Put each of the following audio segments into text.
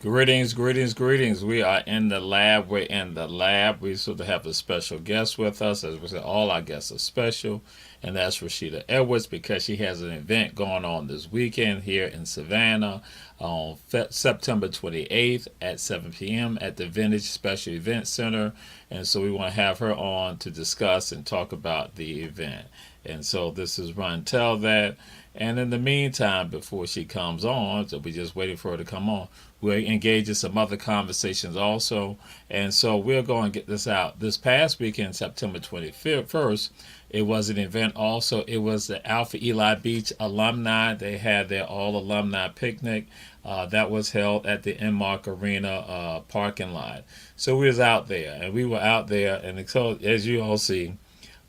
Greetings, greetings, greetings. We are in the lab. We're in the lab. We sort of have a special guest with us. As we said, all our guests are special, and that's Rashida Edwards because she has an event going on this weekend here in Savannah on September 28th at 7 p.m. at the Vintage Special Event Center. And so we want to have her on to discuss and talk about the event. And so this is Run Tell That. And in the meantime, before she comes on, so we're just waiting for her to come on, we're engaged in some other conversations also. And so we're going to get this out. This past weekend, September 21st, it was an event also. It was the Alpha Eli Beach alumni. They had their all alumni picnic. That was held at the Enmark Arena parking lot. So we was out there, and we were out there. And so, as you all see,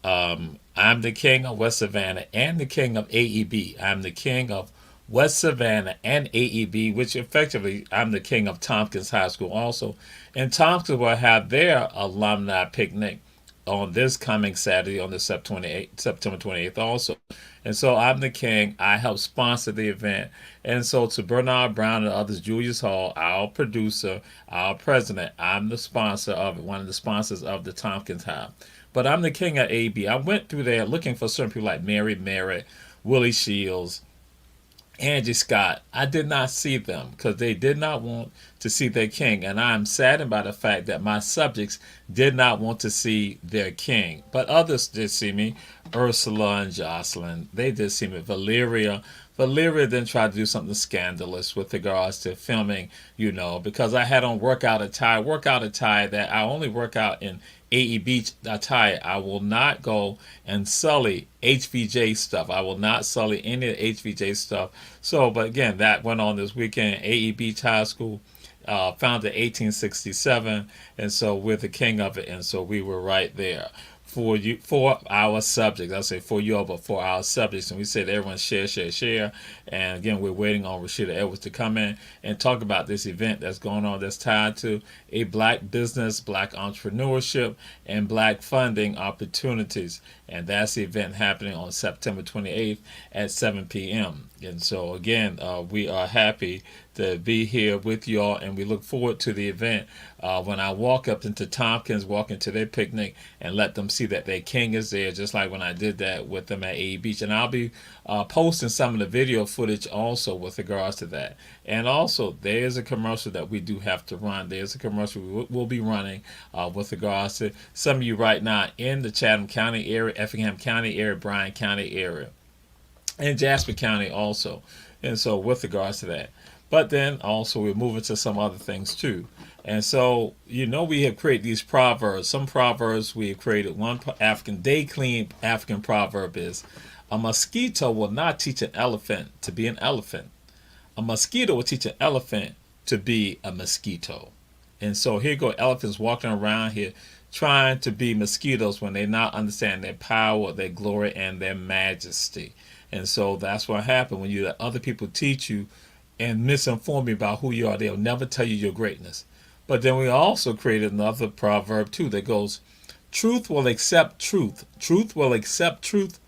I'm the king of West Savannah and the king of AEB. I'm the king of West Savannah and AEB, which effectively I'm the king of Tompkins High School also. And Tompkins will have their alumni picnic on this coming Saturday on the September 28th also. And so I'm the king. I help sponsor the event. And so to Bernard Brown and others, Julius Hall, our producer, our president, I'm the sponsor of it, one of the sponsors of the Tompkins High. But I'm the king of AB. I went through there looking for certain people like Mary Merritt, Willie Shields, Angie Scott. I did not see them because they did not want to see their king. And I'm saddened by the fact that my subjects did not want to see their king. But others did see me. Ursula and Jocelyn, they did see me. Valeria then tried to do something scandalous with regards to filming, because I had on workout attire that I only work out in AEB attire. I will not go and sully HVJ stuff. I will not sully any of the HVJ stuff. So, but again, that went on this weekend. AEB High School, founded 1867, and so we're the king of it, and so we were right there. For our subjects. I say for you all, but for our subjects. And we said everyone share. And again, we're waiting on Rashida Edwards to come in and talk about this event that's going on that's tied to a black business, black entrepreneurship, and black funding opportunities. And that's the event happening on September 28th at 7 p.m. And so again, we are happy to be here with y'all, and we look forward to the event when I walk up into Tompkins, walk into their picnic, and let them see that their king is there, just like when I did that with them at A Beach. And I'll be posting some of the video footage also with regards to that. And also, there is a commercial that we do have to run. There's a commercial we'll be running with regards to some of you right now in the Chatham County area, Effingham County area, Bryan County area, and Jasper County also. And so with regards to that. But then also we're moving to some other things too. And so, we have created these proverbs. Some proverbs we have created. One day clean African proverb is, a mosquito will not teach an elephant to be an elephant. A mosquito will teach an elephant to be a mosquito. And so here go elephants walking around here trying to be mosquitoes when they not understand their power, their glory, and their majesty. And so that's what happened when you let other people teach you and misinform you about who you are. They'll never tell you your greatness. But then we also created another proverb too that goes, truth will accept truth. Truth will accept truth.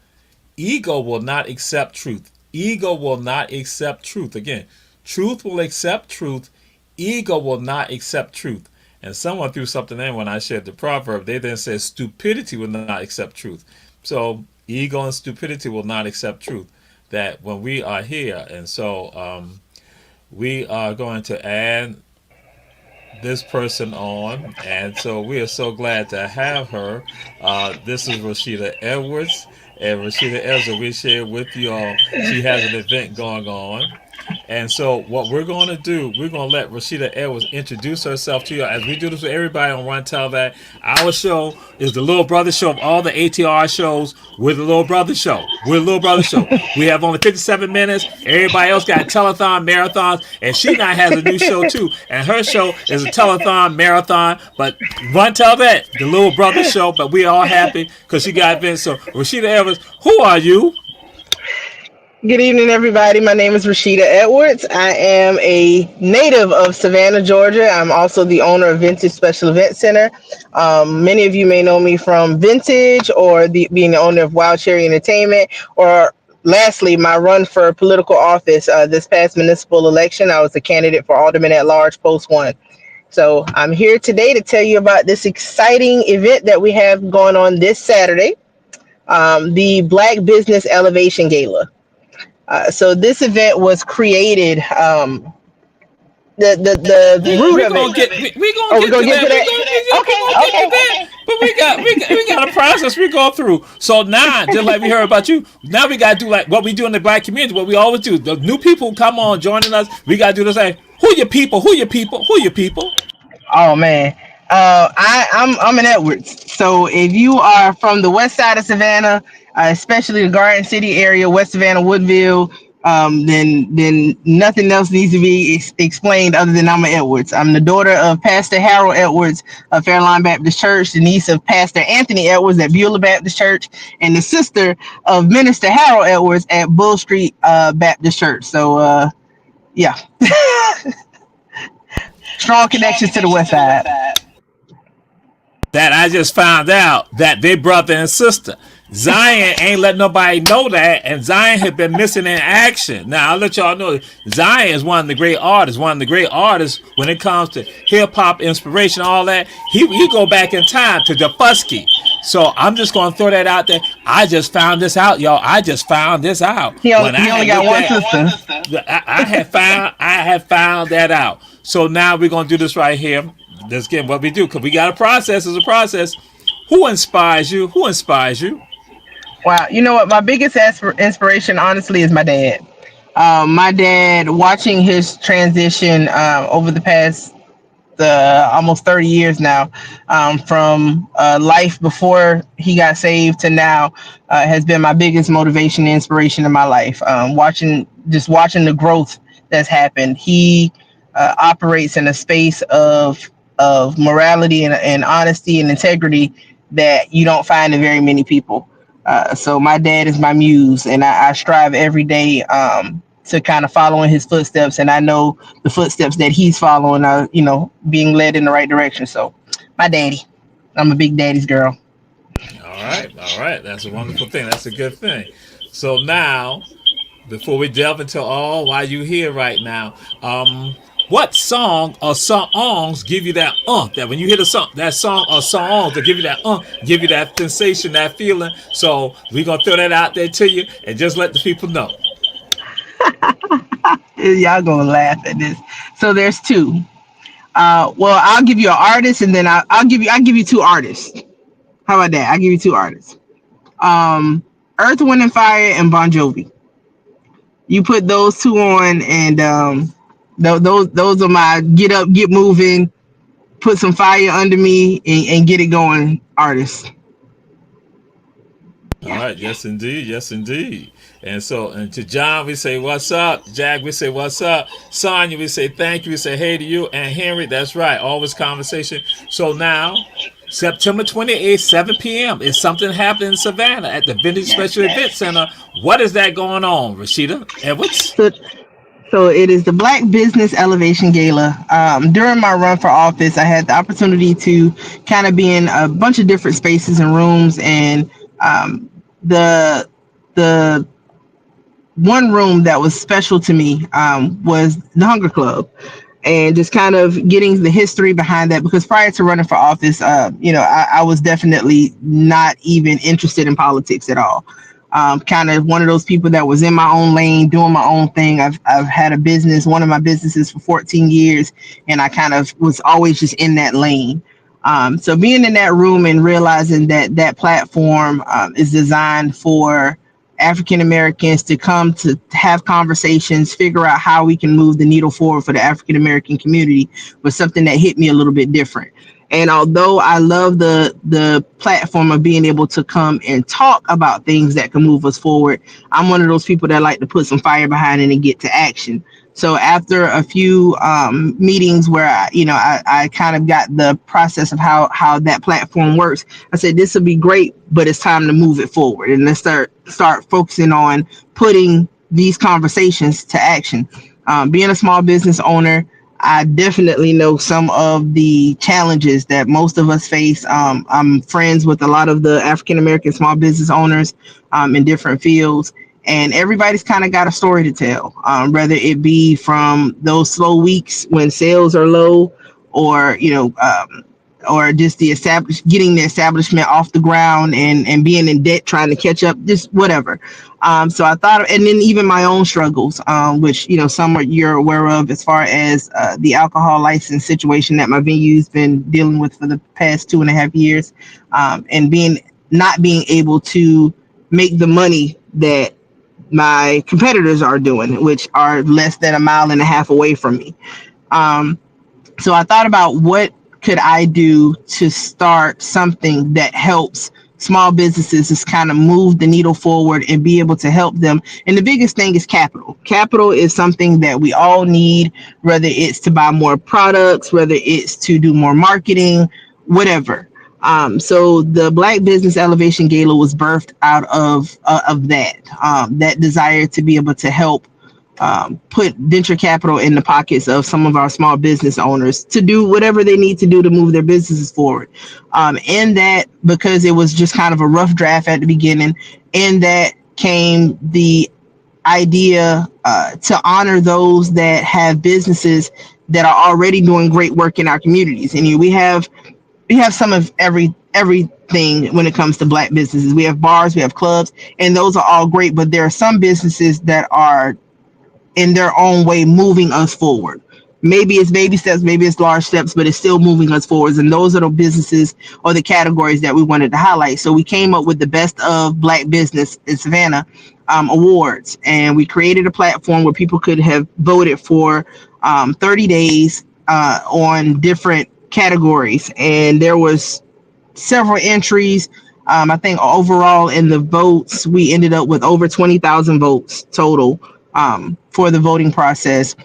Ego will not accept truth. Ego will not accept truth. Again, truth will accept truth. Ego will not accept truth. And someone threw something in when I shared the proverb. They then said stupidity will not accept truth. So ego and stupidity will not accept truth. That when we are here, and so we are going to add this person on, and so we are so glad to have her. This is Rashida Edwards, and Rashida Edwards, we share with you all. She has an event going on. And so, what we're going to do, we're going to let Rashida Edwards introduce herself to you. As we do this with everybody on Run Tell That, our show is the Little Brother Show of all the ATR shows. We're the Little Brother Show. We're the Little Brother Show. We have only 57 minutes. Everybody else got telethon, marathons, and she now has a new show too. And her show is a telethon, marathon. But Run Tell That, the Little Brother Show. But we all happy because she got events. So, Rashida Edwards, who are you? Good evening, everybody. My name is Rashida Edwards. I am a native of Savannah, Georgia. I'm also the owner of Vintage Special Event Center. Many of you may know me from Vintage or being the owner of Wild Cherry Entertainment, or lastly, my run for political office this past municipal election. I was a candidate for Alderman at Large, Post 1. So I'm here today to tell you about this exciting event that we have going on this Saturday, the Black Business Elevation Gala. So this event was created. The root we of gonna get it. we gonna Oh, we're get to gonna get that. to We that. gonna get to Okay, that. okay, But we got a process we go through. So now, just like we heard about you, now we gotta do like what we do in the black community. What we always do. The new people come on joining us. We gotta do the same. Who your people? Who your people? Who your people? Oh man, I'm in Edwards. So if you are from the west side of Savannah, especially the Garden City area, West Savannah, Woodville, then nothing else needs to be explained other than I'm an Edwards. I'm the daughter of Pastor Harold Edwards of Fairlawn Baptist Church, the niece of Pastor Anthony Edwards at Beulah Baptist Church, and the sister of Minister Harold Edwards at Bull Street Baptist Church. So yeah, strong connections to the west side. That I just found out that they brother and sister. Zion ain't let nobody know that, and Zion had been missing in action. Now I'll let y'all know Zion is one of the great artists. One of the great artists when it comes to hip hop inspiration, all that. He go back in time to Defusky. So I'm just gonna throw that out there. I just found this out, y'all. I just found this out when He I only had got looked one at. sister. I had found that out. So now we're gonna do this right here. Let's get what we do because we got a process. It's a process. Who inspires you? Who inspires you? Wow, you know what? My biggest inspiration, honestly, is my dad. My dad, watching his transition over the past almost 30 years now, from life before he got saved to now, has been my biggest motivation and inspiration in my life. Watching the growth that's happened. He operates in a space of morality and honesty and integrity that you don't find in very many people. So my dad is my muse, and I strive every day to kind of follow in his footsteps. And I know the footsteps that he's following are, being led in the right direction. So my daddy, I'm a big daddy's girl. All right. That's a wonderful thing. That's a good thing. So now, before we delve into all why you here right now, what song or songs give you that that when you hear that song or songs that give you that give you that sensation, that feeling? So we're gonna throw that out there to you and just let the people know. Y'all gonna laugh at this. So there's two. Well, I'll give you an artist, and then I'll give you two artists. How about that? I'll give you two artists. Earth, Wind, and Fire, and Bon Jovi. You put those two on, and those are my get up, get moving, put some fire under me, and get it going artists. All right, yes indeed, yes indeed. And to John we say what's up, Jack we say what's up, Sonya we say thank you, we say hey to you, and Henry, that's right, always conversation. So now, September 28th, 7 p.m. is something happening in Savannah at the Vintage Special Event Center. What is that going on, Rashida Edwards? So it is the Black Business Elevation Gala. During my run for office, I had the opportunity to kind of be in a bunch of different spaces and rooms, and the one room that was special to me was the Hunger Club, and just kind of getting the history behind that. Because prior to running for office, I was definitely not even interested in politics at all. Kind of one of those people that was in my own lane, doing my own thing. I've had a business, one of my businesses for 14 years, and I kind of was always just in that lane. So being in that room and realizing that that platform is designed for African Americans to come to have conversations, figure out how we can move the needle forward for the African American community was something that hit me a little bit different. And although I love the platform of being able to come and talk about things that can move us forward, I'm one of those people that like to put some fire behind it and get to action. So after a few meetings where I kind of got the process of how that platform works, I said this will be great, but it's time to move it forward and let's start focusing on putting these conversations to action. Being a small business owner, I definitely know some of the challenges that most of us face. I'm friends with a lot of the African American small business owners in different fields, and everybody's kind of got a story to tell, whether it be from those slow weeks when sales are low, or or just getting the establishment off the ground and being in debt, trying to catch up, just whatever. So I thought, and then even my own struggles, which some you're aware of, as far as the alcohol license situation that my venue's been dealing with for the past 2.5 years, and not being able to make the money that my competitors are doing, which are less than a mile and a half away from me. Um, so I thought about what could I do to start something that helps small businesses just kind of move the needle forward and be able to help them. And the biggest thing is capital. Capital is something that we all need, whether it's to buy more products, whether it's to do more marketing, whatever. So the Black Business Elevation Gala was birthed out of that desire to be able to help put venture capital in the pockets of some of our small business owners to do whatever they need to do to move their businesses forward. And that, because it was just kind of a rough draft at the beginning, and that came the idea to honor those that have businesses that are already doing great work in our communities. And we have some of everything when it comes to Black businesses. We have bars, we have clubs, and those are all great, but there are some businesses that are in their own way moving us forward. Maybe it's baby steps, maybe it's large steps, but it's still moving us forwards. And those are the businesses or the categories that we wanted to highlight. So we came up with the Best of Black Business in Savannah awards, and we created a platform where people could have voted for 30 days on different categories. And there was several entries. I think overall in the votes, we ended up with over 20,000 votes total for the voting process.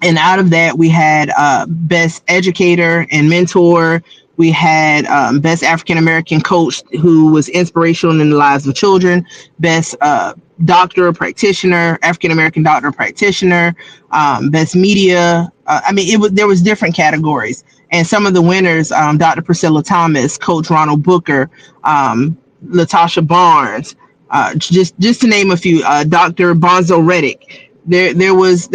And out of that, we had best educator and mentor. We had best African American coach who was inspirational in the lives of children. Best doctor practitioner, African American doctor practitioner. Best media. There was different categories, and some of the winners: Dr. Priscilla Thomas, Coach Ronald Booker, Latasha Barnes. Just to name a few, Dr. Bonzo Reddick. There was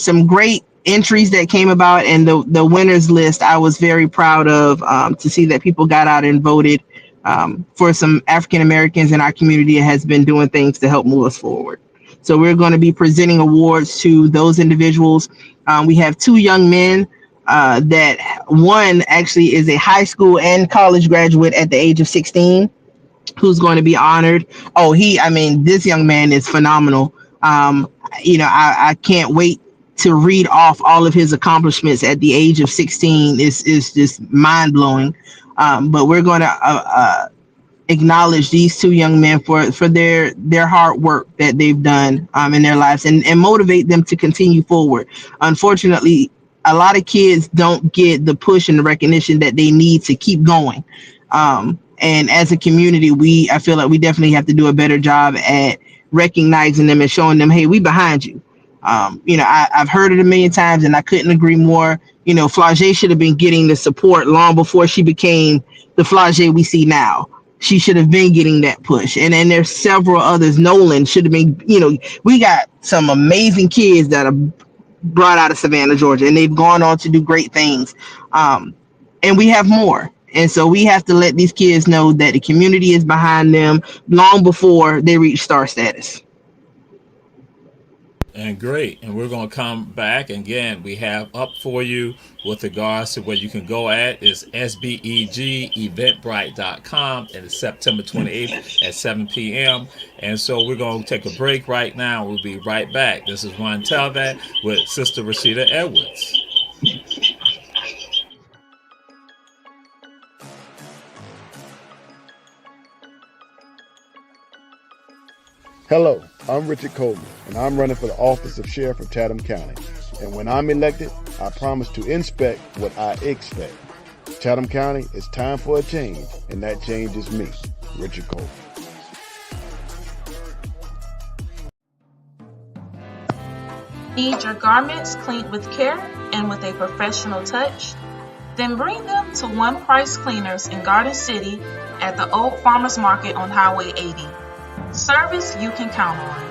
some great entries that came about, and the winners list I was very proud of, to see that people got out and voted for some African Americans in our community that has been doing things to help move us forward. So we're going to be presenting awards to those individuals. We have two young men. That one actually is a high school and college graduate at the age of 16, who's going to be honored. This young man is phenomenal. I can't wait to read off all of his accomplishments at the age of 16. Is just mind blowing. But we're going to acknowledge these two young men for their hard work that they've done in their lives, and motivate them to continue forward. Unfortunately, a lot of kids don't get the push and the recognition that they need to keep going. And as a community, I feel like we definitely have to do a better job at recognizing them and showing them, hey, we behind you. I've heard it a million times, and I couldn't agree more. Flau'jae should have been getting the support long before she became the Flau'jae we see now. She should have been getting that push. And then there's several others. Nolan should have been, we got some amazing kids that are brought out of Savannah, Georgia, and they've gone on to do great things. And we have more. And so we have to let these kids know that the community is behind them long before they reach star status. And great. And we're going to come back. Again, we have up for you with regards to where you can go at is sbegeventbrite.com, and it's September 28th at 7 p.m. And so we're going to take a break right now. We'll be right back. This is One Tell That with Sister Rashida Edwards. Hello, I'm Richard Coleman, and I'm running for the office of Sheriff of Chatham County. And when I'm elected, I promise to inspect what I expect. Chatham County, it's time for a change, and that change is me, Richard Coleman. Need your garments cleaned with care and with a professional touch? Then bring them to One Price Cleaners in Garden City at the Old Farmers Market on Highway 80. Service you can count on.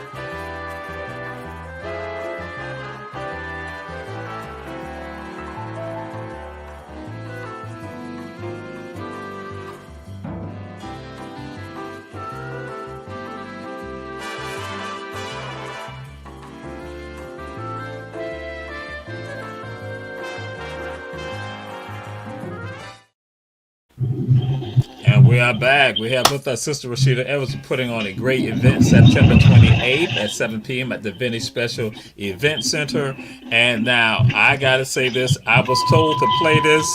And we are back. We have with us Sister Rashida Evans putting on a great event September 28th at 7 p.m. at the Vintage Special Event Center. And now I got to say this. I was told to play this,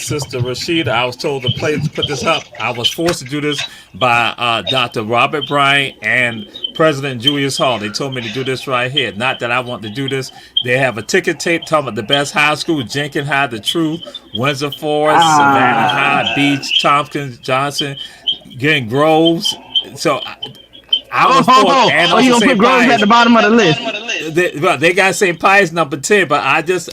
Sister Rashida. I was told to put this up. I was forced to do this by Dr. Robert Bryant and President Julius Hall. They told me to do this right here. Not that I want to do this. They have a ticket tape talking about the best high school: Jenkins High, The Truth, Windsor Forest, Savannah High, Beach, Tompkins, Johnson, getting Groves. So I was Oh, and oh, you also gonna put St. Groves at Pius. the bottom of the list? They got St. Pius number 10, but I just,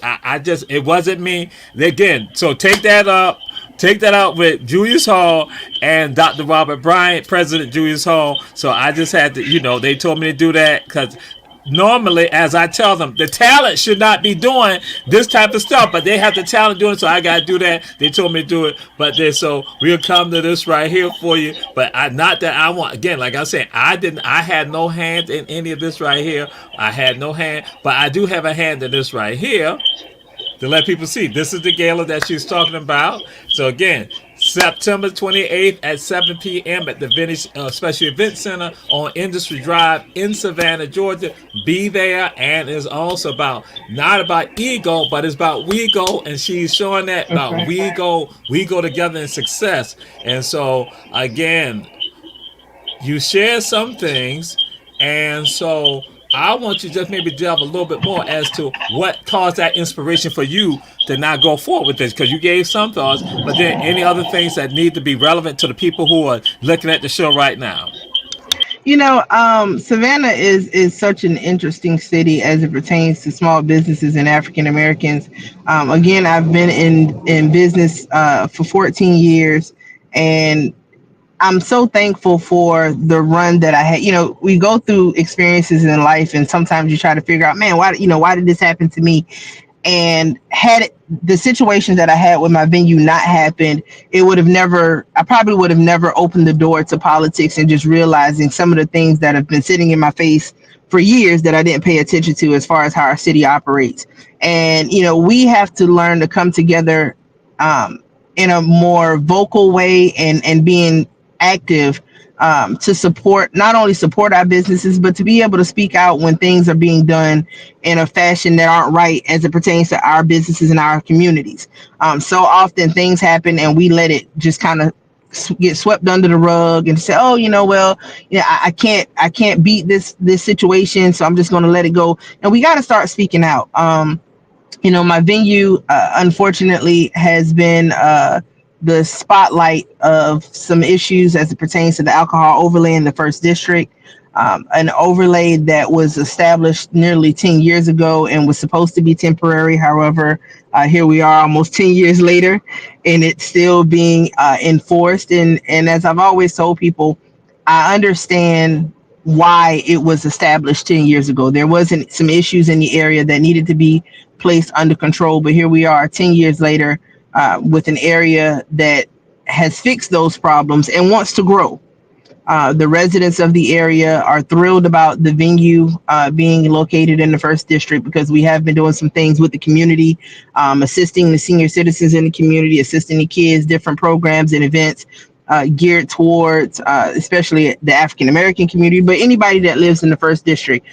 it wasn't me. Again, so take that up. Take that out with Julius Hall and Dr. Robert Bryant, President Julius Hall. So I just had to, they told me to do that because normally, as I tell them, the talent should not be doing this type of stuff, but they have the talent doing it, so I got to do that. They told me to do it, but so we'll come to this right here for you. But not that I want, again, like I said, I had no hand in any of this right here. I had no hand, but I do have a hand in this right here to let people see. This is the gala that she's talking about. So again, September 28th at 7 p.m. at the Vintage Special Event Center on Industry Drive in Savannah, Georgia. Be there, and it's also not about ego, but it's about we go, and she's showing that about we go together in success. And so again, you share some things, and so I want you to just maybe delve a little bit more as to what caused that inspiration for you to not go forward with this, because you gave some thoughts, but then any other things that need to be relevant to the people who are looking at the show right now. Savannah is such an interesting city as it pertains to small businesses and African Americans. Again, I've been in business for 14 years, and I'm so thankful for the run that I had. We go through experiences in life, and sometimes you try to figure out, man, why did this happen to me? And the situation that I had with my venue not happened, I probably would have never opened the door to politics and just realizing some of the things that have been sitting in my face for years that I didn't pay attention to as far as how our city operates. And, we have to learn to come together in a more vocal way and being active to not only support our businesses, but to be able to speak out when things are being done in a fashion that aren't right as it pertains to our businesses and our communities. So often things happen and we let it just kind of get swept under the rug and say, oh, I can't beat this situation, so I'm just going to let it go. And we got to start speaking out. My venue, unfortunately, has been the spotlight of some issues as it pertains to the alcohol overlay in the first district, an overlay that was established nearly 10 years ago and was supposed to be temporary. However, here we are almost 10 years later, and it's still being enforced. And as I've always told people, I understand why it was established 10 years ago. There wasn't some issues in the area that needed to be placed under control, but here we are 10 years later with an area that has fixed those problems and wants to grow. The residents of the area are thrilled about the venue being located in the first district because we have been doing some things with the community, assisting the senior citizens in the community, assisting the kids, different programs and events geared towards especially the African American community, but anybody that lives in the first district.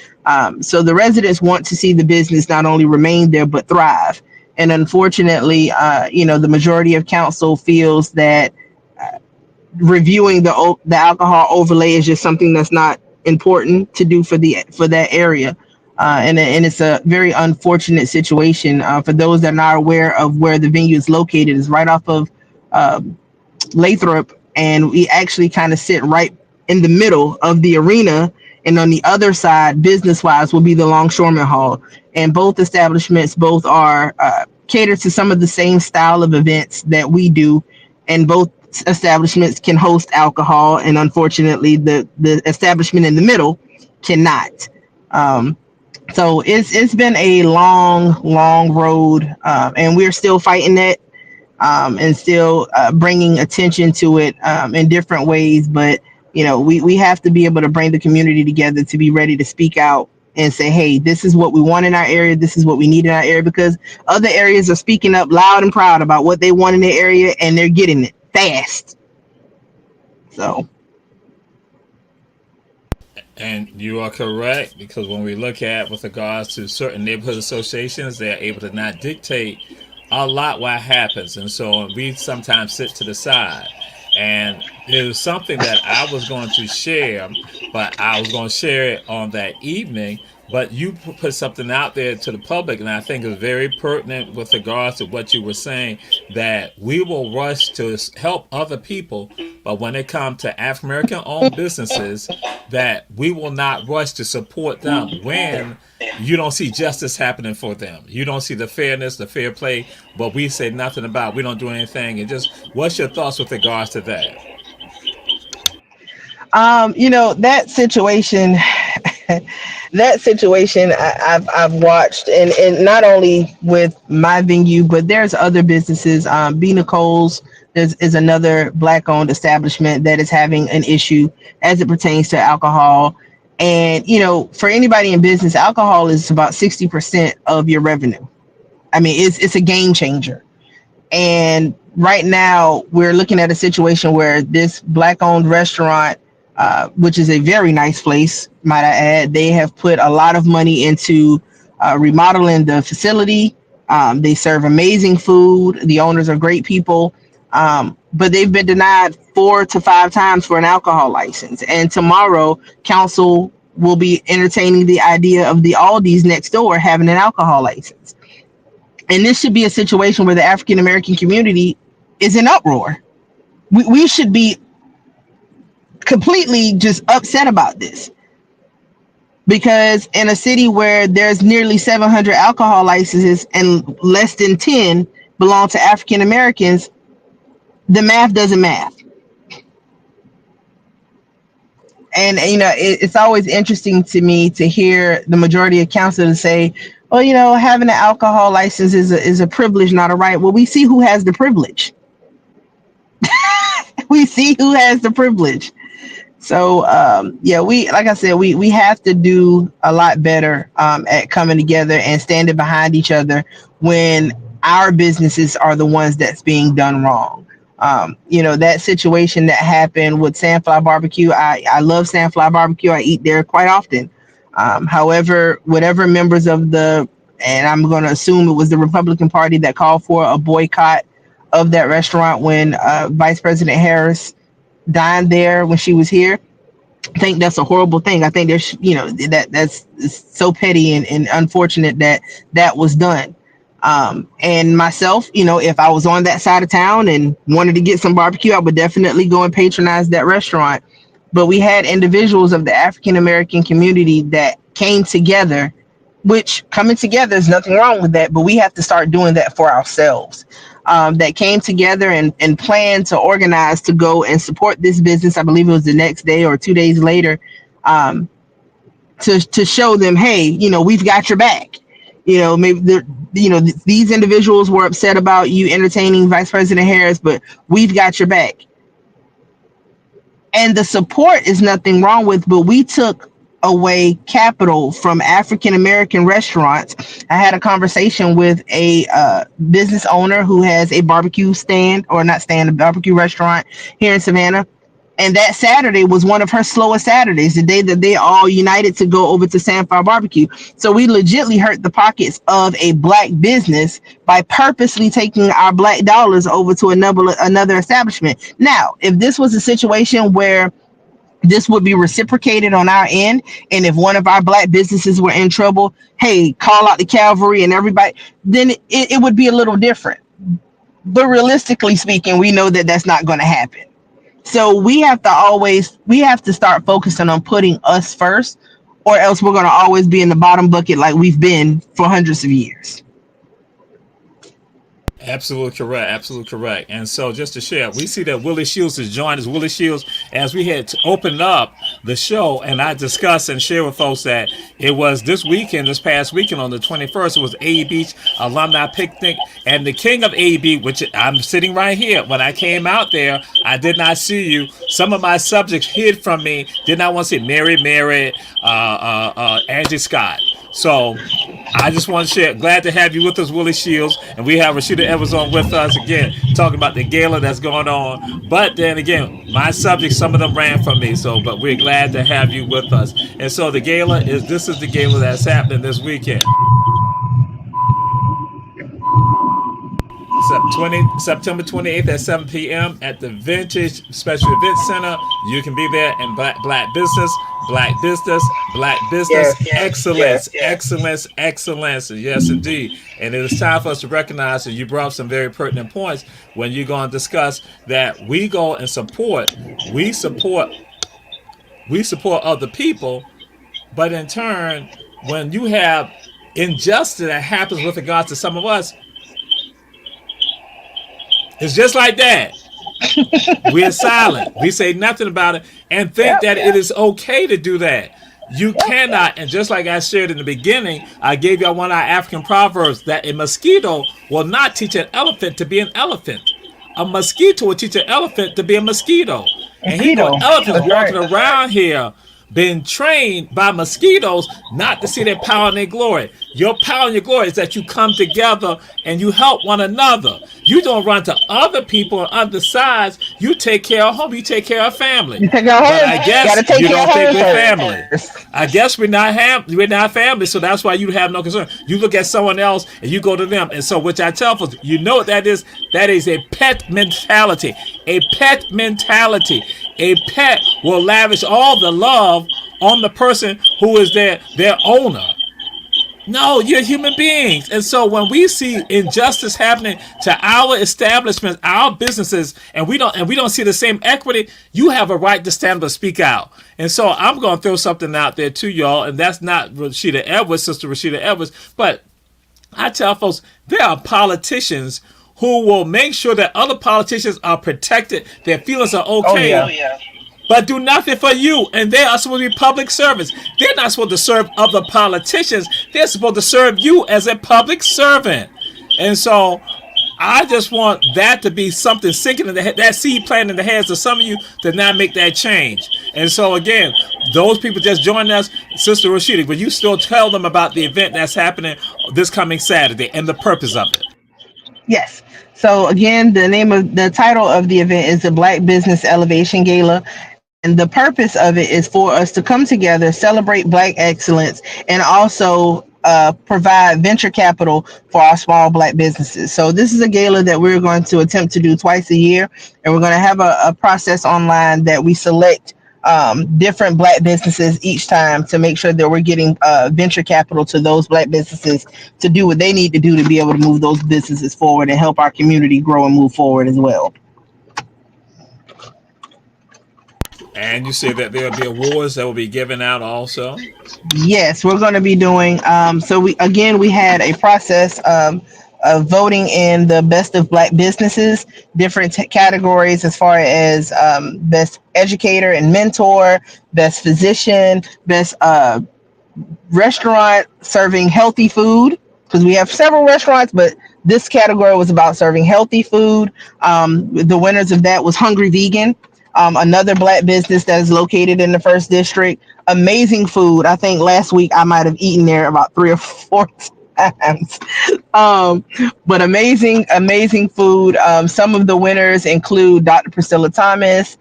So the residents want to see the business not only remain there, but thrive. And unfortunately, the majority of council feels that reviewing the alcohol overlay is just something that's not important to do for that area. And it's a very unfortunate situation. For those that are not aware of where the venue is located, is right off of uh, Lathrop, and we actually kind of sit right in the middle of the arena. And on the other side, business-wise, will be the Longshoreman Hall. And both establishments, both are catered to some of the same style of events that we do, and both establishments can host alcohol, and unfortunately the establishment in the middle cannot. So it's been a long road, and we're still fighting it, and still bringing attention to it in different ways. But we have to be able to bring the community together to be ready to speak out and say, hey, this is what we want in our area, this is what we need in our area, because other areas are speaking up loud and proud about what they want in their area, and they're getting it fast. So And you are correct, because when we look at with regards to certain neighborhood associations, they're able to not dictate a lot what happens. And so we sometimes sit to the side. And it was something that I was going to share, but I was going to share it on that evening. But you put something out there to the public, and I think it's very pertinent with regards to what you were saying, that we will rush to help other people, but when it comes to African American owned businesses, that we will not rush to support them when you don't see justice happening for them. You don't see the fairness, the fair play, but we say nothing about, we don't do anything. And just what's your thoughts with regards to that? that situation I've watched, and not only with my venue, but there's other businesses. B Nicole's is another black owned establishment that is having an issue as it pertains to alcohol. And for anybody in business, alcohol is about 60% of your revenue. I mean, it's a game changer. And right now, we're looking at a situation where this black-owned restaurant, which is a very nice place, might I add, they have put a lot of money into remodeling the facility. They serve amazing food. The owners are great people, but they've been denied 4 to 5 times for an alcohol license. And tomorrow, council will be entertaining the idea of the Aldi's next door having an alcohol license. And this should be a situation where the African American community is in uproar. We should be completely just upset about this, because in a city where there's nearly 700 alcohol licenses and less than 10 belong to African Americans, the math doesn't math. And it's always interesting to me to hear the majority of councilors say, well, having an alcohol license is a privilege, not a right. Well, we see who has the privilege. We see who has the privilege. So like I said, we have to do a lot better at coming together and standing behind each other when our businesses are the ones that's being done wrong. That situation that happened with Sandfly Barbecue, I love Sandfly Barbecue. I eat there quite often. However, whatever members of and I'm going to assume it was the Republican Party that called for a boycott of that restaurant when Vice President Harris dined there when she was here. I think that's a horrible thing. I think there's, that's so petty and unfortunate that was done. And myself, if I was on that side of town and wanted to get some barbecue, I would definitely go and patronize that restaurant. But we had individuals of the African American community that came together, which coming together is nothing wrong with that, but we have to start doing that for ourselves. That came together and planned to organize to go and support this business. I believe it was the next day or 2 days later, to show them, hey, we've got your back. Maybe these individuals were upset about you entertaining Vice President Harris, but we've got your back. And the support is nothing wrong with, but we took away capital from African American restaurants. I had a conversation with a business owner who has a barbecue stand, or not stand, a barbecue restaurant here in Savannah. And that Saturday was one of her slowest Saturdays, the day that they all united to go over to Sandfire Barbecue. So we legitly hurt the pockets of a black business by purposely taking our black dollars over to another establishment. Now, if this was a situation where this would be reciprocated on our end, and if one of our black businesses were in trouble, hey, call out the cavalry and everybody, then it would be a little different. But realistically speaking, we know that that's not going to happen. So we have to start focusing on putting us first, or else we're going to always be in the bottom bucket like we've been for hundreds of years. Absolutely correct. Absolutely correct. And so, just to share, we see that Willie Shields has joined us. Willie Shields, as we had opened up the show, and I discussed and shared with folks that it was this past weekend on the 21st, it was A Beach Alumni Picnic, and the king of A which I'm sitting right here. When I came out there, I did not see you. Some of my subjects hid from me. Did not want to see Mary, Angie Scott. So I just want to share. Glad to have you with us, Willie Shields, and we have Rashida Evans on with us again, talking about the gala that's going on. But then again, my subjects, some of them ran from me. So, but we're glad to have you with us. And so the gala is the gala that's happening this weekend. September 28th at 7 p.m. at the Vintage Special Event Center. You can be there in black business, excellence. Yes, indeed. And it is time for us to recognize that you brought some very pertinent points when you're going to discuss that we go and support other people, but in turn, when you have injustice that happens with regards to some of us, it's just like that. We're silent. We say nothing about it and think that it is okay to do that. You cannot, and just like I shared in the beginning, I gave y'all one of our African proverbs that a mosquito will not teach an elephant to be an elephant. A mosquito will teach an elephant to be a mosquito. And he know elephants walking around here been trained by mosquitoes not to see their power and their glory. Your power and your glory is that you come together and you help one another. You don't run to other people on other sides. You take care of home. You take care of family. But I guess you don't think we're family. I guess we're not family, so that's why you have no concern. You look at someone else and you go to them. And so, which I tell folks, you know what that is? That is a pet mentality. A pet mentality. A pet will lavish all the love on the person who is their owner. No, you're human beings. And so when we see injustice happening to our establishments, our businesses, and we don't see the same equity, you have a right to stand up and speak out. And so I'm going to throw something out there to y'all, and that's not Rashida Edwards, Sister Rashida Edwards, but I tell folks, there are politicians who will make sure that other politicians are protected, their feelings are okay, but do nothing for you. And they are supposed to be public servants. They're not supposed to serve other politicians. They're supposed to serve you as a public servant. And so I just want that to be something sinking in the head, that seed planted in the heads of some of you to not make that change. And so again, those people just joined us, Sister Rashida, but you still tell them about the event that's happening this coming Saturday and the purpose of it. Yes. So again, the title of the event is the Black Business Elevation Gala. And the purpose of it is for us to come together, celebrate Black excellence, and also provide venture capital for our small Black businesses. So this is a gala that we're going to attempt to do twice a year. And we're going to have a process online that we select different Black businesses each time to make sure that we're getting venture capital to those Black businesses to do what they need to do to be able to move those businesses forward and help our community grow and move forward as well. And you said that there'll be awards that will be given out also. Yes, we're going to be doing. So we had a process of voting in the best of Black businesses, different categories as far as best educator and mentor, best physician, best restaurant serving healthy food, because we have several restaurants, but this category was about serving healthy food. The winners of that was Hungry Vegan, another Black business that is located in the first district. Amazing food. I think last week I might have eaten there about 3 or 4 times. um, but amazing food. Some of the winners include Dr. Priscilla Thomas,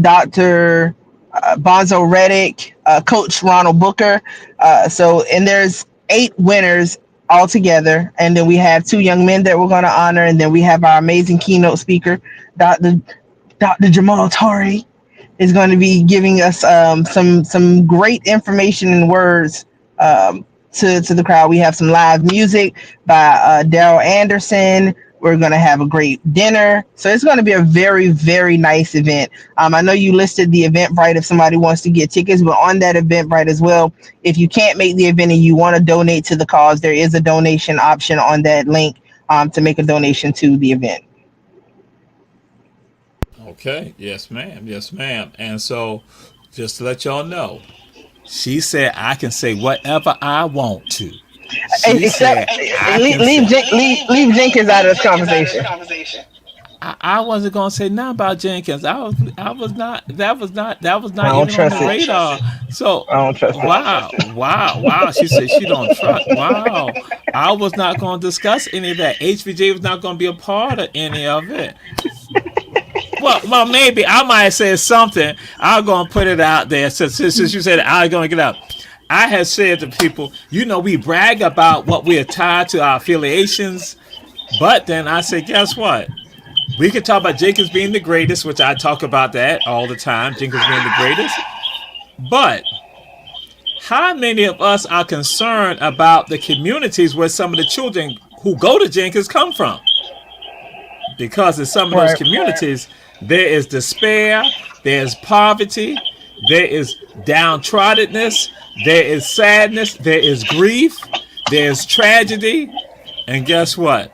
Dr. Bonzo Reddick, Coach Ronald Booker. And there's 8 winners altogether. And then we have 2 young men that we're going to honor. And then we have our amazing keynote speaker, Dr. Jamal Tari, is going to be giving us some great information and words to the crowd. We have some live music by Daryl Anderson. We're going to have a great dinner. So it's going to be a very, very nice event. I know you listed the Eventbrite if somebody wants to get tickets, but on that Eventbrite as well, if you can't make the event and you want to donate to the cause, there is a donation option on that link to make a donation to the event. Okay. Yes, ma'am. Yes, ma'am. And so, just to let y'all know, she said I can say whatever I want to. She said Except leave Jenkins out of this conversation. I wasn't gonna say nothing about Jenkins. I was not. That was I not don't even on trust the it. radar. So I don't trust it. wow. She said she don't trust. Wow. I was not gonna discuss any of that. HVJ was not gonna be a part of any of it. Well, maybe I might say something. I'm gonna put it out there. Since you said I'm gonna get out. I have said to people, we brag about what we are tied to our affiliations, but then I say, guess what? We could talk about Jenkins being the greatest, which I talk about that all the time, Jenkins being the greatest. But how many of us are concerned about the communities where some of the children who go to Jenkins come from? Because in some of those communities, there is despair, there is poverty, there is downtroddenness, there is sadness, there is grief, there is tragedy. And guess what?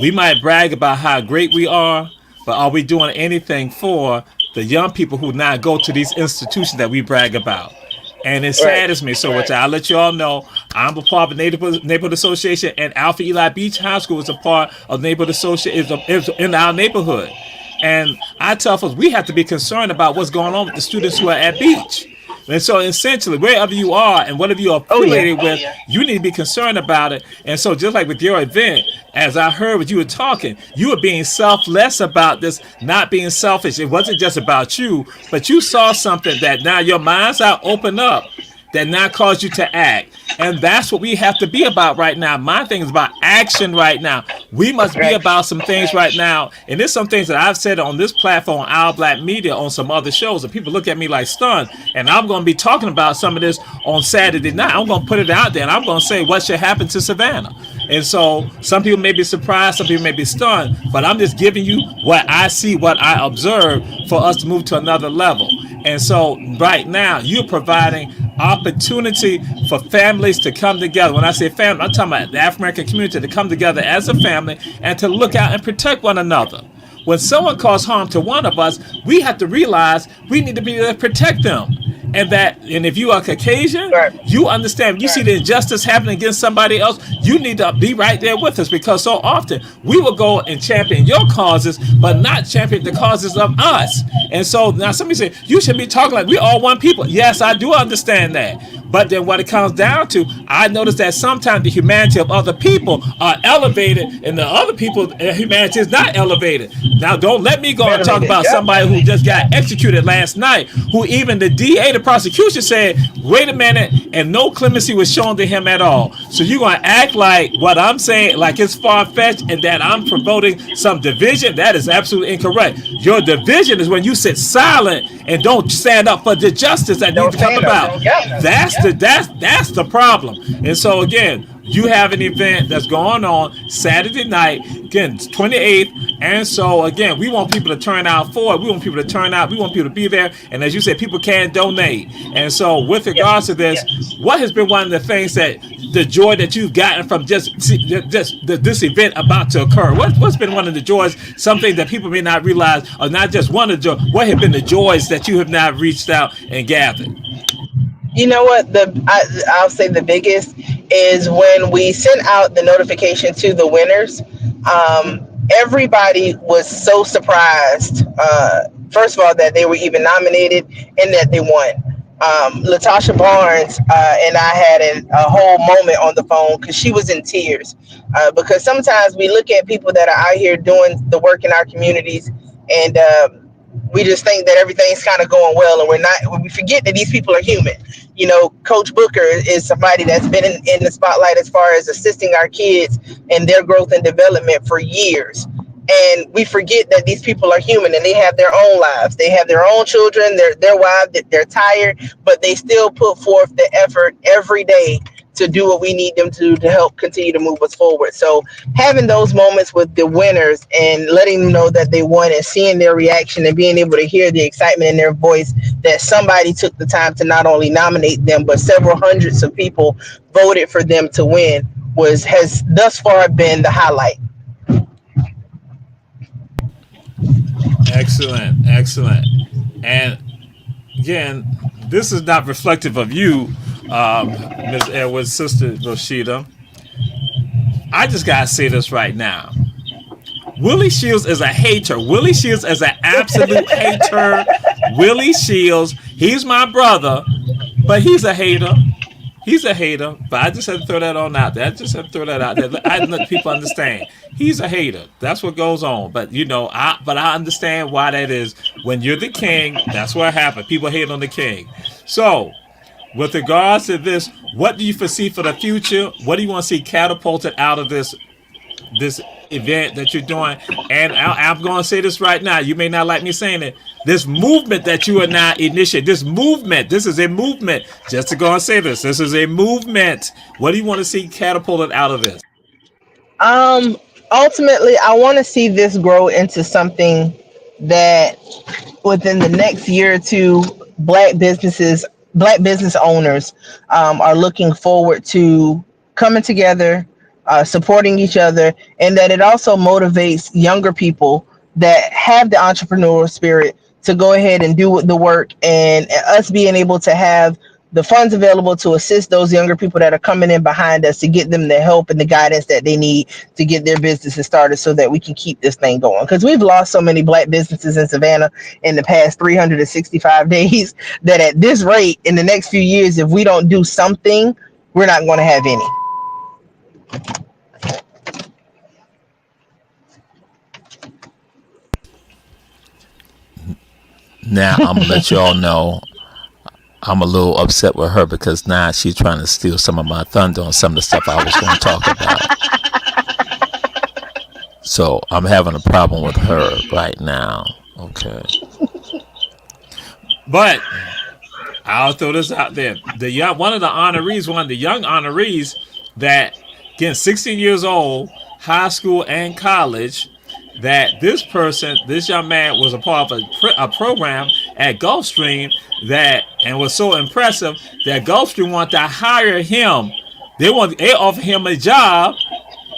We might brag about how great we are, but are we doing anything for the young people who now go to these institutions that we brag about? And it saddens me. So, which I'll let you all know, I'm a part of the neighborhood association, and Alpha Eli Beach High School is a part of the neighborhood association is in our neighborhood. And I tell folks we have to be concerned about what's going on with the students who are at Beach. And so essentially, wherever you are and whatever you are affiliated with, you need to be concerned about it. And so just like with your event, as I heard what you were talking, you were being selfless about this, not being selfish. It wasn't just about you, but you saw something that now your mind's out, open up, that now caused you to act. And that's what we have to be about right now. My thing is about action right now. We must be about some things right now. And there's some things that I've said on this platform, Our Black Media, on some other shows, and people look at me like stunned. And I'm going to be talking about some of this on Saturday night. I'm going to put it out there, and I'm going to say what should happen to Savannah. And so some people may be surprised, some people may be stunned, but I'm just giving you what I see, what I observe for us to move to another level. And so right now, you're providing opportunity for families to come together. When I say family, I'm talking about the African American community to come together as a family and to look out and protect one another. When someone causes harm to one of us, we have to realize we need to be there to protect them. And if you are Caucasian, you understand. You see the injustice happening against somebody else, you need to be right there with us, because so often we will go and champion your causes, but not champion the causes of us. And so now somebody say, you should be talking like we all one people. Yes, I do understand that. But then what it comes down to, I notice that sometimes the humanity of other people are elevated and the other people's humanity is not elevated. Now, don't let me go and talk about somebody who just got executed last night, who even the DA, the prosecution, said, wait a minute, and no clemency was shown to him at all. So you're going to act like what I'm saying, like it's far-fetched and that I'm promoting some division? That is absolutely incorrect. Your division is when you sit silent and don't stand up for the justice that needs to come about. That's the problem. And so again, you have an event that's going on Saturday night, again, 28th. And so again, we want people to turn out for it. We want people to turn out. We want people to be there. And as you said, people can donate. And so with regards to this, what has been one of the things that the joy that you've gotten from just this event about to occur? What's been one of the joys, something that people may not realize, or not just one of the joy, what have been the joys that you have now reached out and gathered? You know what? I'll say the biggest is when we sent out the notification to the winners. Everybody was so surprised. First of all, that they were even nominated and that they won. Latasha Barnes and I had a whole moment on the phone because she was in tears. Because sometimes we look at people that are out here doing the work in our communities, and we just think that everything's kind of going well, and we forget that these people are human. You know, Coach Booker is somebody that's been in the spotlight as far as assisting our kids in their growth and development for years. And we forget that these people are human and they have their own lives. They have their own children, their wives, they're tired, but they still put forth the effort every day to do what we need them to do to help continue to move us forward. So having those moments with the winners and letting them know that they won and seeing their reaction and being able to hear the excitement in their voice that somebody took the time to not only nominate them, but several hundreds of people voted for them to win has thus far been the highlight. Excellent, excellent. And again, this is not reflective of you, Ms. Edwards' sister Rashida. I just gotta say this right now. Willie Shields is a hater. Willie Shields is an absolute hater. Willie Shields, he's my brother, but he's a hater. He's a hater, but I just had to throw that on out there. I just had to throw that out there. I let people understand. He's a hater. That's what goes on. But I understand why that is. When you're the king, that's what happens. People hate on the king. So, with regards to this, what do you foresee for the future? What do you want to see catapulted out of this event that you're doing? And I'm going to say this right now. You may not like me saying it. This movement that you are now initiating, this is a movement. Just to go and say this is a movement. What do you want to see catapulted out of this? Ultimately, I want to see this grow into something that within the next year or two, Black business owners are looking forward to coming together, supporting each other, and that it also motivates younger people that have the entrepreneurial spirit to go ahead and do the work, and us being able to have the funds available to assist those younger people that are coming in behind us to get them the help and the guidance that they need to get their businesses started so that we can keep this thing going. Because we've lost so many Black businesses in Savannah in the past 365 days that at this rate, in the next few years, if we don't do something, we're not going to have any. Now I'm gonna let y'all know I'm a little upset with her because now she's trying to steal some of my thunder on some of the stuff I was going to talk about. So I'm having a problem with her right now. Okay. But I'll throw this out there. One of the young honorees that, again, 16 years old, high school and college, that this young man was a part of a program at Gulfstream and was so impressive that Gulfstream wanted to hire him. They offered him a job,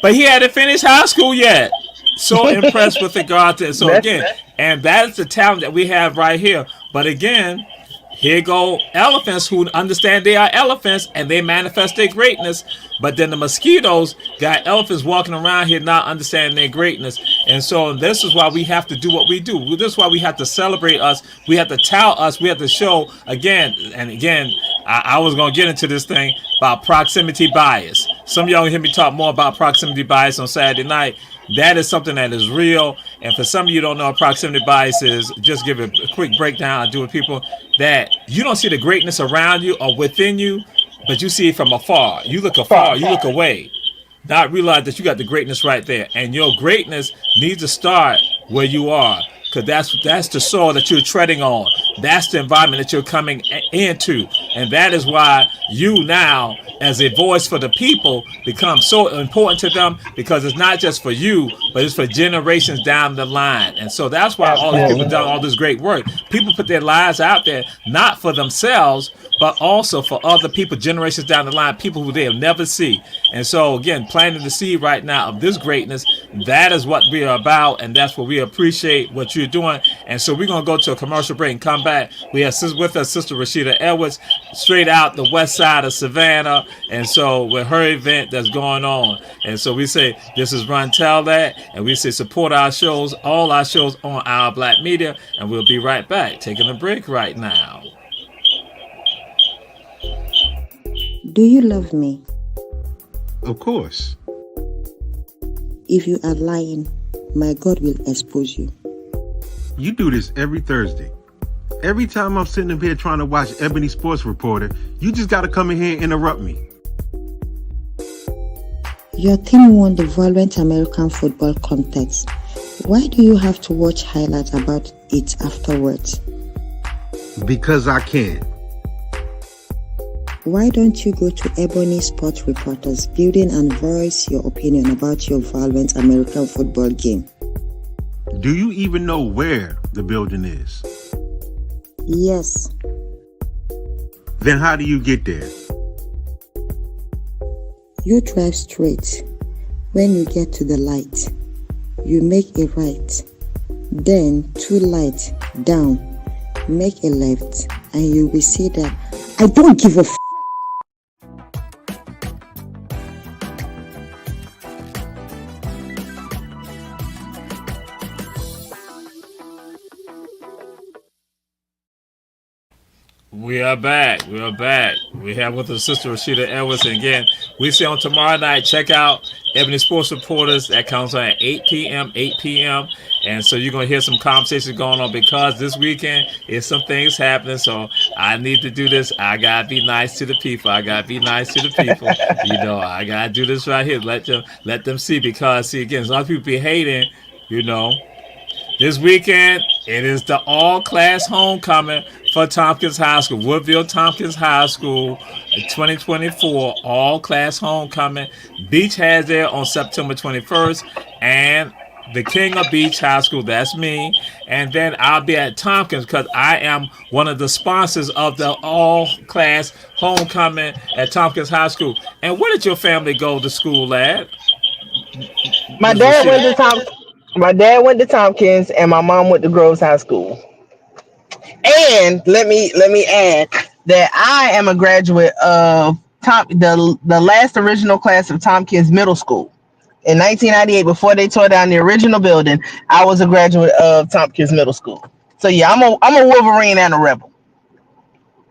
but he hadn't finished high school yet. So impressed with regard to it. So again, and that is the talent that we have right here. But again, here go elephants who understand they are elephants and they manifest their greatness. But then the mosquitoes got elephants walking around here not understanding their greatness. And so this is why we have to do what we do. This is why we have to celebrate us. We have to tout us. We have to show again and again. I was going to get into this thing about proximity bias. Some of y'all hear me talk more about proximity bias on Saturday night. That is something that is real. And for some of you who don't know what proximity bias is, just give a quick breakdown. I do with people that you don't see the greatness around you or within you, but you see it from afar. You look afar, you look away, not realize that you got the greatness right there. And your greatness needs to start where you are, because that's the soil that you're treading on. That's the environment that you're coming into. And that is why you now, as a voice for the people, become so important to them, because it's not just for you, but it's for generations down the line. And so that's why all these people done all this great work. People put their lives out there, not for themselves, but also for other people, generations down the line, people who they'll never see. And so, again, planting the seed right now of this greatness, that is what we are about, and that's what we appreciate what you're doing. And so we're gonna go to a commercial break and come back. We have with us Sister Rashida Edwards, straight out the west side of Savannah, and so with her event that's going on. And so we say this is Run Tell That, and we say support our shows, all our shows on Our Black Media, and we'll be right back, taking a break right now. Do you love me? Of course. If you are lying, my God will expose you. You do this every Thursday. Every time I'm sitting up here trying to watch Ebony Sports Reporter, you just got to come in here and interrupt me. Your team won the violent American football contest. Why do you have to watch highlights about it afterwards? Because I can. Why don't you go to Ebony Sports Reporters building and voice your opinion about your violent American football game? Do you even know where the building is? Yes. Then how do you get there? You drive straight. When you get to the light, you make a right. Then 2 lights down, make a left, and you will see that I don't give a We are back. We are back. We have with us Sister Rashida Edwards. And again, we say on tomorrow night, check out Ebony Sports Reporters. That comes on at 8 p.m., 8 p.m. And so you're going to hear some conversations going on because this weekend is some things happening. So I need to do this. I got to be nice to the people. I got to be nice to the people. I got to do this right here. Let them see because, see, again, a lot of people be hating, This weekend, it is the all-class homecoming for Tompkins High School. Woodville Tompkins High School 2024 all-class homecoming. Beach has there on September 21st. And the King of Beach High School, that's me. And then I'll be at Tompkins because I am one of the sponsors of the all-class homecoming at Tompkins High School. And where did your family go to school at? My dad went to Tompkins. My dad went to Tompkins, and my mom went to Groves High School. And let me add that I am a graduate of the last original class of Tompkins Middle School. In 1998, before they tore down the original building, I was a graduate of Tompkins Middle School. So yeah, I'm a Wolverine and a Rebel.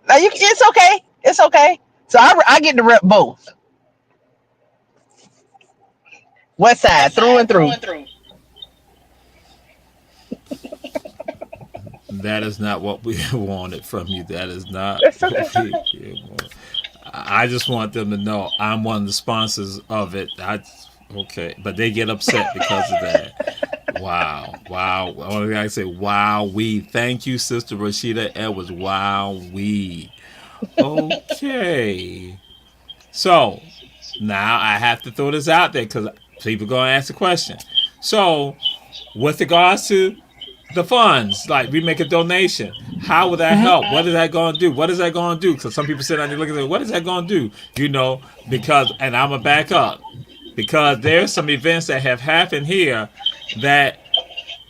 Now it's okay. It's okay. So I get to rep both. West Side, through and through. That is not what we wanted from you. That is not It's what okay. we wanted. I just want them to know I'm one of the sponsors of it. Okay, but they get upset because of that. Wow. Only thing I say, wow, we. Thank you, Sister Rashida Edwards. Wow, we. Okay. So, now I have to throw this out there because people are going to ask the question. So, with regards to the funds, like we make a donation, how would that help? What is that going to do? What is that going to do? Because some people sit down and look at it, what is that going to do? Because, and I'm going to back up, because there's some events that have happened here that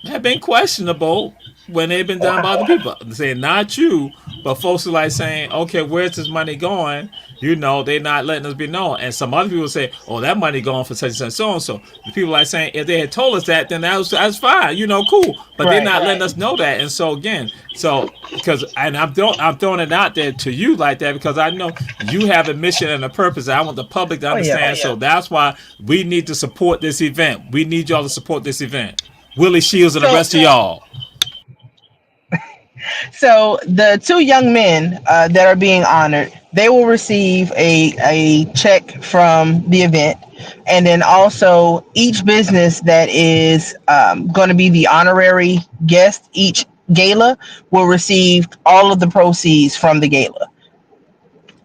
have been questionable when they've been done by other people. Saying not you, but folks are like saying, okay, where's this money going? They're not letting us be known. And some other people say, oh, that money going for such and such, so and so. The people like saying, if they had told us that, then that's fine, cool. But they're not letting us know that. And so again, I'm throwing it out there to you like that because I know you have a mission and a purpose. I want the public to understand. So that's why we need to support this event. We need y'all to support this event. Willie Shields and the rest of y'all. So the 2 young men that are being honored, they will receive a check from the event. And then also each business that is going to be the honorary guest, each gala will receive all of the proceeds from the gala.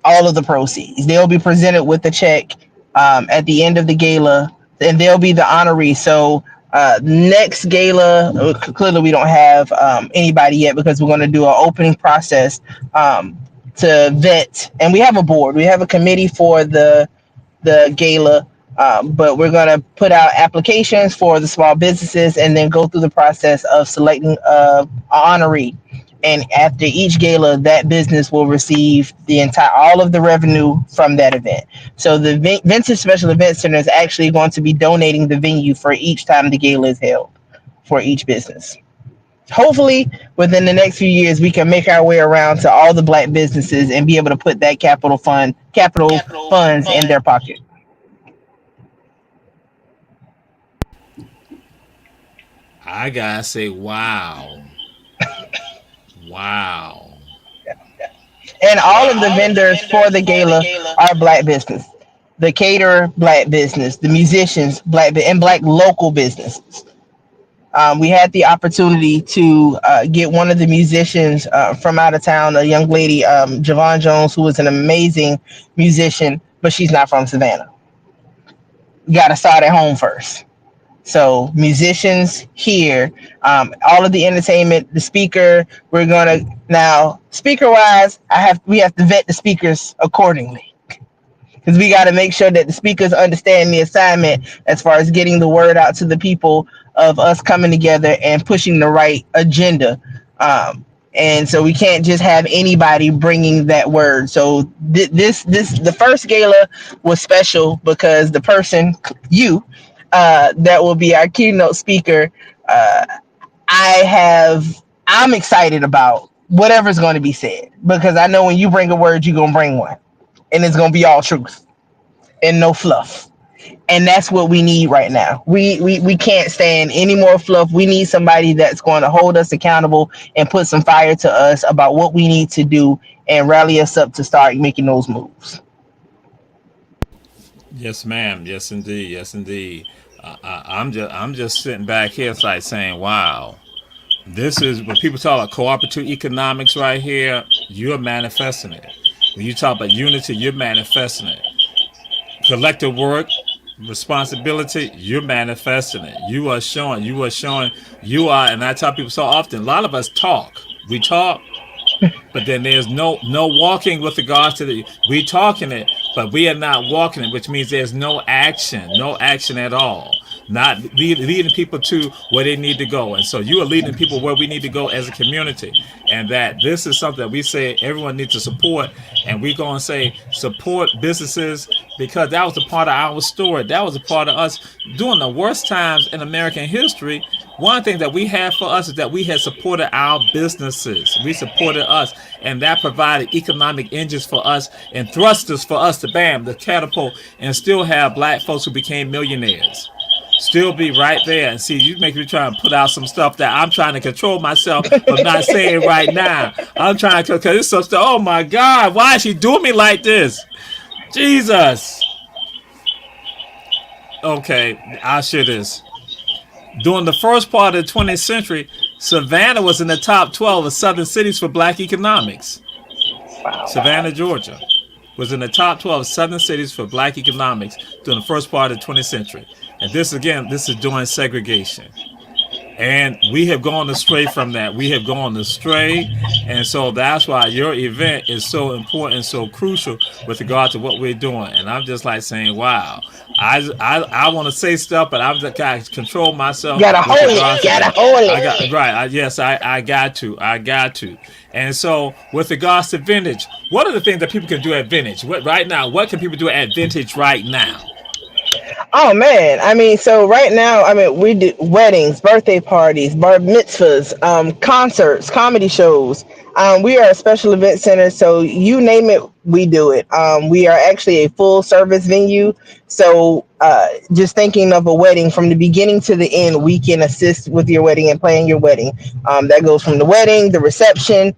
All of the proceeds. They'll be presented with the check at the end of the gala, and they'll be the honoree. So next gala, clearly we don't have anybody yet because we're going to do an opening process to vet, and we have a board. We have a committee for the gala, But we're going to put out applications for the small businesses and then go through the process of selecting a honoree. And after each gala, that business will receive the entire all of the revenue from that event. So the Vintage Special Event Center is actually going to be donating the venue for each time the gala is held for each business. Hopefully, within the next few years, we can make our way around to all the black businesses and be able to put that capital funds in their pocket. I gotta say, wow, wow. And all of the vendors for the gala are black business. The caterer, black business. The musicians, and black local businesses. We had the opportunity to get one of the musicians from out of town, a young lady, Javon Jones, who is an amazing musician, but she's not from Savannah. We got to start at home first. So musicians here, all of the entertainment, the speaker, we're gonna now speaker wise, we have to vet the speakers accordingly because we got to make sure that the speakers understand the assignment as far as getting the word out to the people of us coming together and pushing the right agenda. And so we can't just have anybody bringing that word. So the first gala was special because the person, you, that will be our keynote speaker. I'm excited about whatever's going to be said because I know when you bring a word, you're going to bring one, and it's going to be all truth and no fluff. And that's what we need right now. We can't stand any more fluff. We need somebody that's going to hold us accountable and put some fire to us about what we need to do and rally us up to start making those moves. Yes, ma'am. Yes, indeed. Yes, indeed. I'm just sitting back here, it's like saying, wow. This is when people talk about cooperative economics right here. You're manifesting it. When you talk about unity, you're manifesting it. Collective work, responsibility, you're manifesting it. You are, and I tell people so often, a lot of us talk. We talk, but then there's no walking with regards to the we talking it, but we are not walking it, which means there's no action at all. Not leading people to where they need to go, and so you are leading people where we need to go as a community, and that this is something that we say everyone needs to support, and we're going to say support businesses because that was a part of our story. That was a part of us during the worst times in American history. One thing that we had for us is that we had supported our businesses. We supported us, and that provided economic engines for us and thrusters for us to catapult and still have black folks who became millionaires. Still be right there and see you make me try and put out some stuff that I'm trying to control myself from not saying right now. I'm trying to because it's some stuff. Oh my God, why is she doing me like this? Jesus. Okay, I'll share this. During the first part of the 20th century, Savannah was in the top 12 of southern cities for black economics. Savannah, Georgia, was in the top 12 of southern cities for black economics during the first part of the 20th century. And this is during segregation. And we have gone astray from that. We have gone astray. And so that's why your event is so important and so crucial with regard to what we're doing. And I'm just like saying, wow. I want to say stuff, but I'm just got to control myself. Gotta hold it. Gotta hold it. I got to. I got to. And so, with regards to vintage, what are the things that people can do at vintage? Right now, what can people do at vintage right now? Oh man, I mean, so right now, I mean, we do weddings, birthday parties, bar mitzvahs, concerts, comedy shows. We are a special event center, so you name it, we do it. We are actually a full service venue, so just thinking of a wedding from the beginning to the end, we can assist with your wedding and planning your wedding. That goes from the wedding, the reception.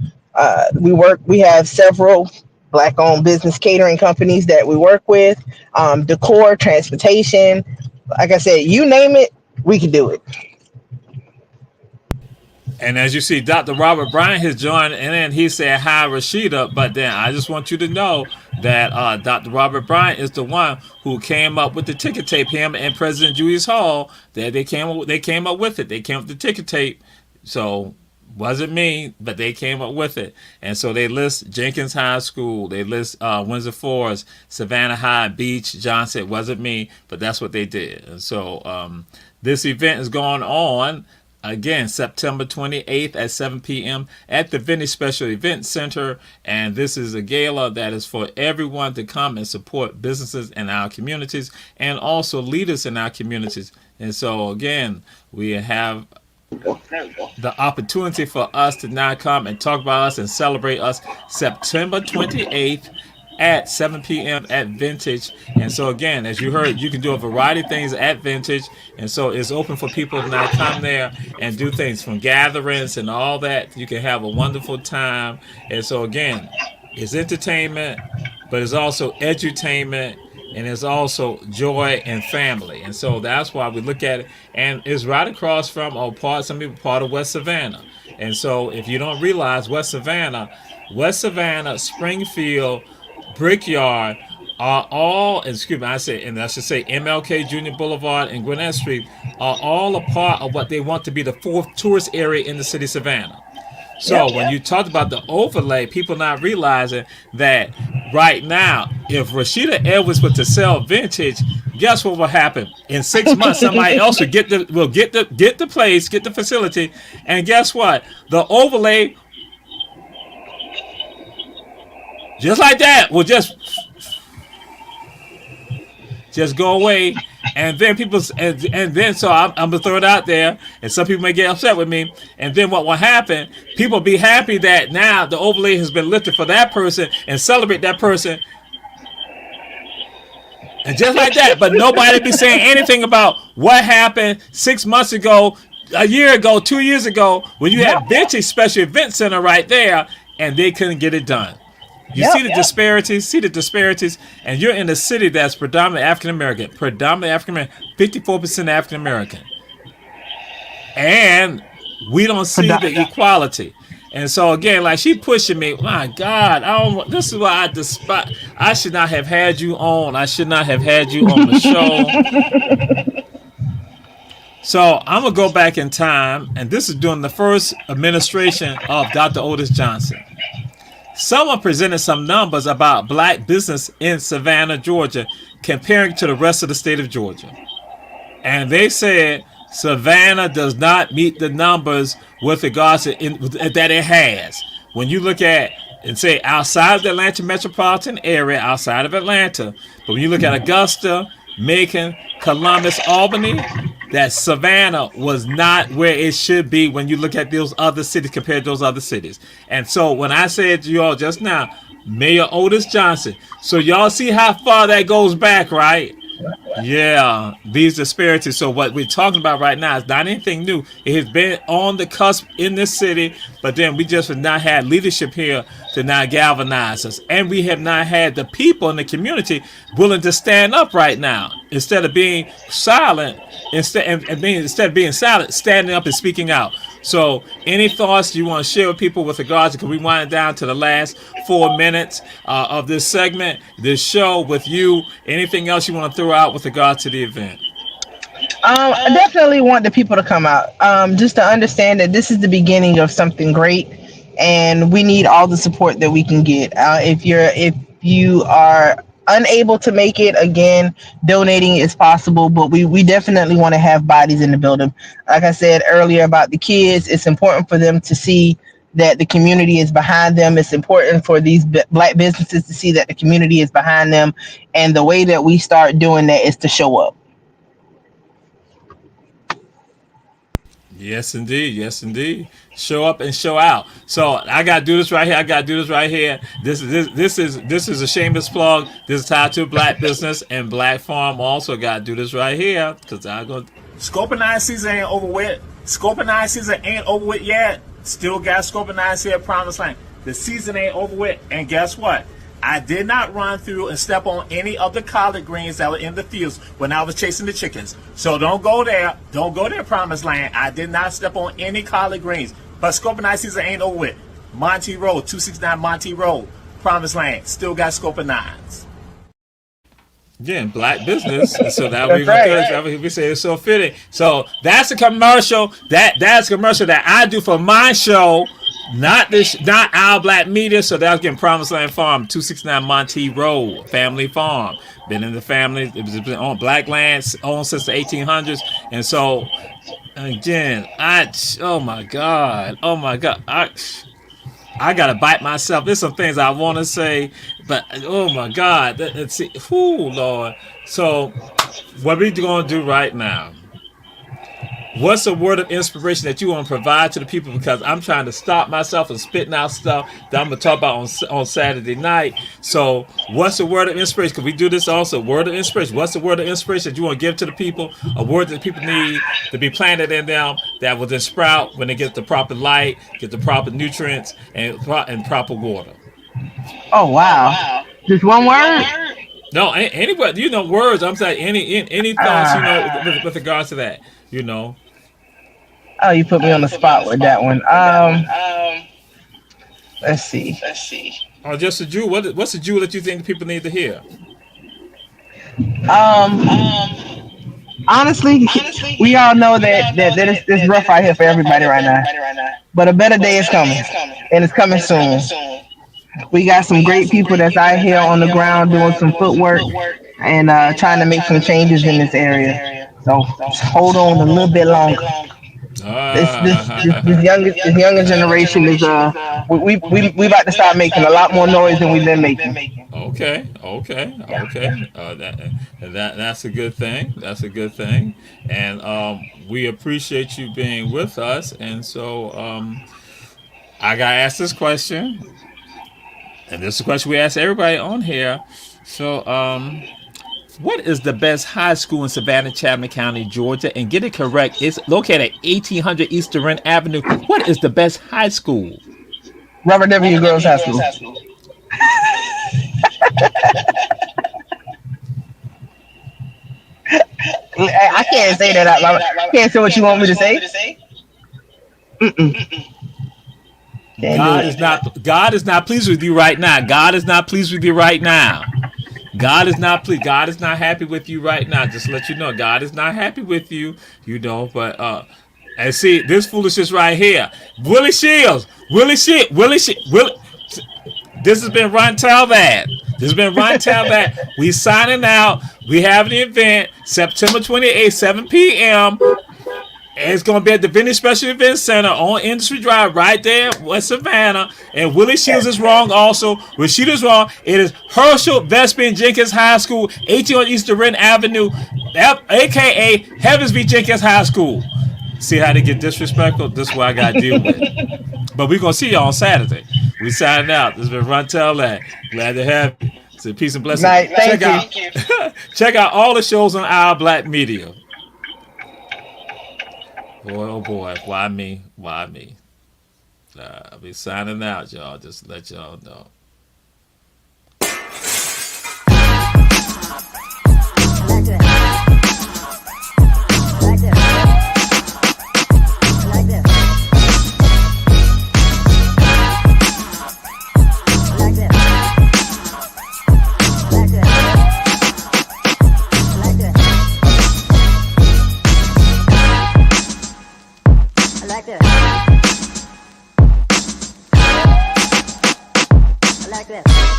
We have several black-owned business catering companies that we work with, decor, transportation. Like I said, you name it, we can do it. And as you see, Dr. Robert Bryant has joined, and then he said, hi, Rashida. But then I just want you to know that Dr. Robert Bryant is the one who came up with the ticket tape, him and President Julius Hall. They came up with it. They came up with the ticket tape. So Wasn't me, but they came up with it. And so they list Jenkins High School, they list Windsor Forest, Savannah High, Beach, Johnson. It wasn't me, but that's what they did. And so this event is going on again September 28th at 7 p.m. at the Vintage Special Event Center. And this is a gala that is for everyone to come and support businesses in our communities and also leaders in our communities. And so again, we have the opportunity for us to now come and talk about us and celebrate us September 28th at 7 p.m. at Vintage. And so again, as you heard, you can do a variety of things at Vintage. And so it's open for people to now come there and do things from gatherings and all that. You can have a wonderful time. And so again, it's entertainment, but it's also edutainment, and it's also joy and family. And so that's why we look at it. And it's right across from, some people part of West Savannah. And so if you don't realize West Savannah, Springfield, Brickyard are all, I should say MLK Junior Boulevard and Gwinnett Street are all a part of what they want to be the fourth tourist area in the city of Savannah. So when you talked about the overlay, people not realizing that right now, if Rashida Edwards were to sell Vintage, guess what will happen? In 6 months, somebody else will get the place, get the facility, and guess what? The overlay, just like that, will just go away. And then people, and then so I'm gonna throw it out there, and some people may get upset with me. And then what will happen? People be happy that now the overlay has been lifted for that person and celebrate that person, and just like that. But nobody be saying anything about what happened 6 months ago, a year ago, 2 years ago, when you had Vintage Special Event Center right there, and they couldn't get it done. You see the disparities, and you're in a city that's predominantly African American, 54% African American, and we don't see the equality. And so again, like she pushing me, my God, this is why I despise. I should not have had you on. I should not have had you on the show. So I'm gonna go back in time, and this is during the first administration of Dr. Otis Johnson. Someone presented some numbers about black business in Savannah, Georgia, comparing to the rest of the state of Georgia. And they said Savannah does not meet the numbers with regards to that it has. When you look at and say outside of the Atlanta metropolitan area, outside of Atlanta, but when you look at Augusta, Macon, Columbus, Albany, that Savannah was not where it should be when you look at those other cities compared to those other cities. And so when I said to y'all just now, Mayor Otis Johnson, so y'all see how far that goes back, right? Yeah, these disparities. So what we're talking about right now is not anything new. It has been on the cusp in this city, but then we just have not had leadership here to not galvanize us. And we have not had the people in the community willing to stand up right now. Instead of being silent, instead of being silent, standing up and speaking out. So any thoughts you want to share with people with regards to, because we wind down to the last 4 minutes of this segment, this show with you, anything else you want to throw out with regards to the event? I definitely want the people to come out, just to understand that this is the beginning of something great, and we need all the support that we can get. If you are unable to make it, again, donating is possible, but we definitely want to have bodies in the building. Like I said earlier about the kids, it's important for them to see that the community is behind them. It's important for these black businesses to see that the community is behind them. And the way that we start doing that is to show up. Yes, indeed. Yes, indeed. Show up and show out. So I gotta do this right here. This is a shameless plug. This is tied to black business and Black Farm. Also gotta do this right here because I go. Scorpionine season ain't over with. Scorpionine season ain't over with yet. Still got Scorpionine here at Promised Land. The season ain't over with. And guess what? I did not run through and step on any of the collard greens that were in the fields when I was chasing the chickens. So don't go there. Don't go there, Promised Land. I did not step on any collard greens. But Scorpionine season ain't over with. Monty Road, 269 Monty Road, Promised Land. Still got Scorpionines. Again, black business. So that we That's right. we say it's so fitting. So that's a commercial. That's a commercial that I do for my show. Not our black media. So that's getting Promised Land Farm, 269 Monte Road, family farm. Been in the family. It was been on black land, owned since the 1800s. And so again, oh my god, I gotta bite myself. There's some things I want to say, but oh my God, let's see. Whoo, Lord. So, what we gonna do right now? What's a word of inspiration that you want to provide to the people? Because I'm trying to stop myself from spitting out stuff that I'm gonna talk about on Saturday night. So, what's a word of inspiration? Because we do this also. Word of inspiration. What's the word of inspiration that you want to give to the people? A word that people need to be planted in them that will then sprout when they get the proper light, get the proper nutrients, and proper water. Oh wow. Just one word? No, anybody. Words. I'm saying any thoughts. With regards to that. Oh, you put me on the spot with that one. Let's see. Or just a jewel. What's a jewel that you think people need to hear? Honestly, we all know that it's rough out here for everybody right now. But a better day is coming, and it's coming soon. We got some great people that's out here on the ground doing some footwork and trying to make some changes in this area. So just hold on a little bit longer. This younger generation is we about to start making a lot more noise than we've been making. Okay. That's a good thing. That's a good thing, and we appreciate you being with us. And so I gotta ask this question, and this is a question we ask everybody on here. So what is the best high school in Savannah, Chatham County, Georgia? And get it correct. It's located at 1800 East Durant Avenue. What is the best high school? Robert W. Girls High School. I can't say that out loud. I can't say what you want me to say. God is not pleased with you right now. God is not pleased with you right now. God is not pleased. God is not happy with you right now. Just to let you know, God is not happy with you. But and see this foolishness right here. Willie Shields. This has been Ron Talbot. We signing out. We have an event September 28th, 7 p.m. And it's going to be at the Vintage Special Events Center on Industry Drive right there in West Savannah. And Willie Shields is wrong also. Rashida's wrong. It is Herschel Vespian Jenkins High School, 18 on East Durant Avenue, a.k.a. Heavens V. Jenkins High School. See how they get disrespectful? This is what I got to deal with. But we're going to see y'all on Saturday. We signing out. This has been Ron Tellad. Glad to have you. So peace and blessings. Night. Thank you. Check out all the shows on our Black Media. Boy, oh boy, why me? I'll be signing out, y'all. Just to let y'all know. Like this.